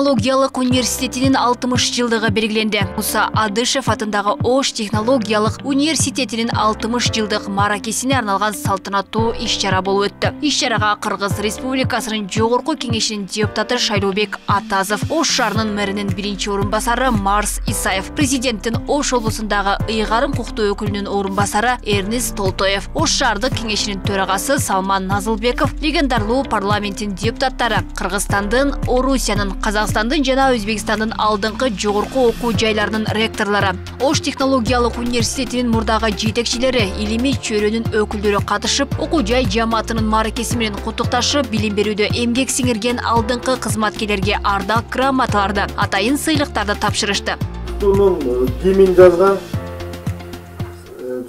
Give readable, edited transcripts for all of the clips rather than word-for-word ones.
технологиялык университетинин 60 жылдыгы белгиленди. Муса Адышев атындагы Ош технологиялык университетинин 60 жылдык маракесине арналган салтанаттуу иш-чара болуп өттү. Иш-чарага Кыргыз Республикасынын жогорку кеңешинин депутаты Шайлообек Атазов, Ош шаарынын мэринин биринчи орун басары Марс Исаев, президенттин Ош облусундагы ыйгарым укуктуу өкүлүнүн орун басары Эрнис Толтоев, Ош шаардык кеңешинин төрагасы Салман Назылбеков, легендарлуу парламенттин депутаттары, Кыргызстандын, Орусиянын, Казакстандын жана Өзбекстандын алдыңкы жогорку окуу жайларынын ректорлору, Ош технологиялык университетинин мурдагы жетекчилери, илимий чөйрөнүн өкүлдөрү катышып, окуу жай жамаатынын маракеси менен куттукташып, билим берүүдө эмгек сиңирген алдыңкы кызматкерлерге ардак грамоталарды, атайын сыйлыктарды тапшырышты. Кимин жазган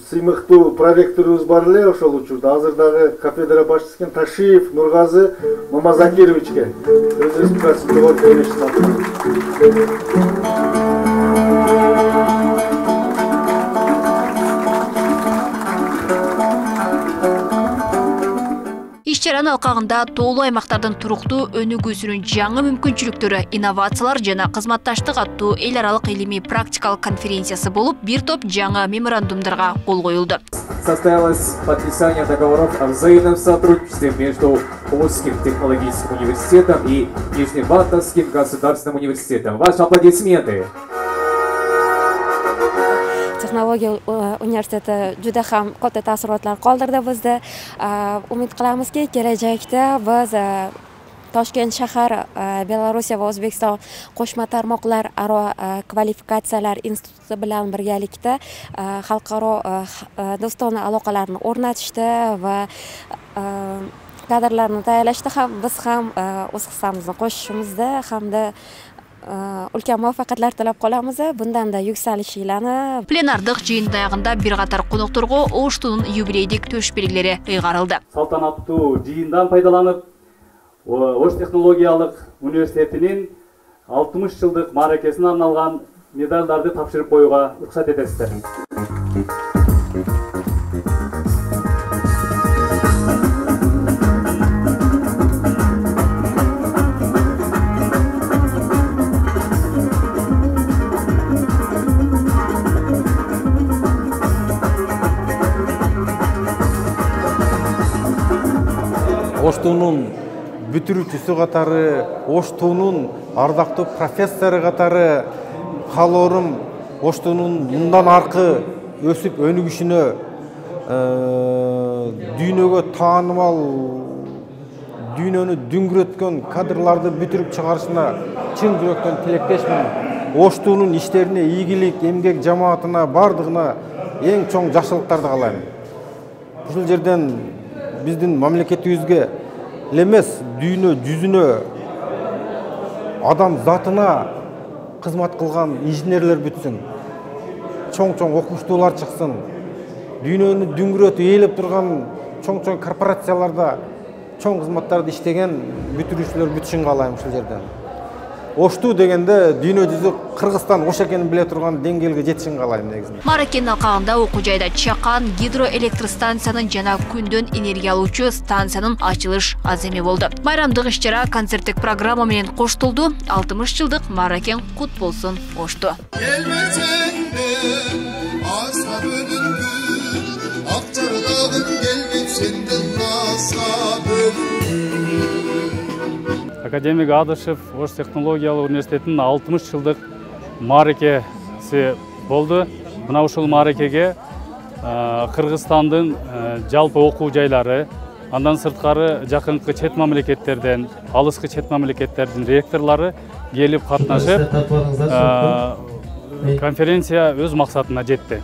сыймыктуу проректорубуз бар эле ошол учурда. Азырдагы кафедра башчысы Ташиев Нургазы Мамазакировичке Кыргыз Республикасынын жогорку кеңешинин Иш-чаранын алкагында тоолуу аймактардын туруктуу өнүгүүсүнүн жаңы мүмкүнчүлүктөрү, инновациялар жана кызматташтык аттуу эл аралык илимий практикалык конференциясы болуп, бир топ жаңы меморандумдарга кол коюлду. Состоялось подписание договоров о взаимном сотрудничестве между Омским технологическим университетом и Нижневартовским государственным университетом. Ваши аплодисменты. Texnologiya universiteti juda ham katta taassurotlar qoldirdi bizda. Umid qilamizki, kelajakda biz Toshkent shahar Belorussiya va O'zbekiston qo'shma tarmoqlar aro kvalifikatsiyalar instituti bilan birgalikda xalqaro do'stona aloqalarni o'rnatishda va kadrlarni tayyorlashda ham biz ham o'z hissamizni qo'shishimizda hamda ulkan muvaffaqiyatlar tilab qolamiz. Bundan-da yuksalishinglarni. Plenardык жыйындын аягында бир катар конокторго Оштунун юбилейдик төш белгилери ыйгарылды. Салтанаттуу жыйындан пайдаланып, Ош технологиялык университетинин 60 жылдык маракесине арналган медалдарды тапшырып коюуга уруксат этесиздер. Оштунун бүтүрүүчүсү катары, Оштунун ардактуу профессору катары каалоорум Оштунун мындан аркы өсүп өнүгүшүнө, дүйнөгө таанымал, дүйнөнү дүңгүрөткөн кадрларды бүтүрүп чыгарышына чын жүрөктөн тилектешмин. Оштунун иштерине ийгилик, эмгек жамаатына бардыгына эң чоң жакшылыктарды каалайм. Ушул жерден биздин мамлекетибизге эмес, дүйнө жүзүнө, адам затына кызмат кылган инженерлер бүтсүн, чоң-чоң окуучулар чыксын, дүйнөнү дүңгүрөтүп ээлеп турган чоң-чоң корпорацияларда чоң кызматтарды иштеген бүтүрүүчүлөр бүтүшүн каалайм ушул жерден. Ошту дегенде дүйнө жүзү Кыргызстан Ош экенин биле турган деңгээлге жетишин каалайм негизинде. Маракенин алкагында окуу жайда Чакан гидроэлектростанциянын жана күндөн энергия алуучу станциянын ачылыш аземи болду. Байрамдык иш-чара концерттик программа менен коштулду. 60 жылдык маракен кут болсун Ошту. Академик Адышев Ош технологиялык университетинин 60 жылдык маракеси болду. Мына ушул маракеге Кыргызстандын жалпы окуу жайлары, андан сырткары жакынкы чет мамлекеттерден, алыскы чет мамлекеттердин ректорлору келип катнашып, конференция өз максатына жетти.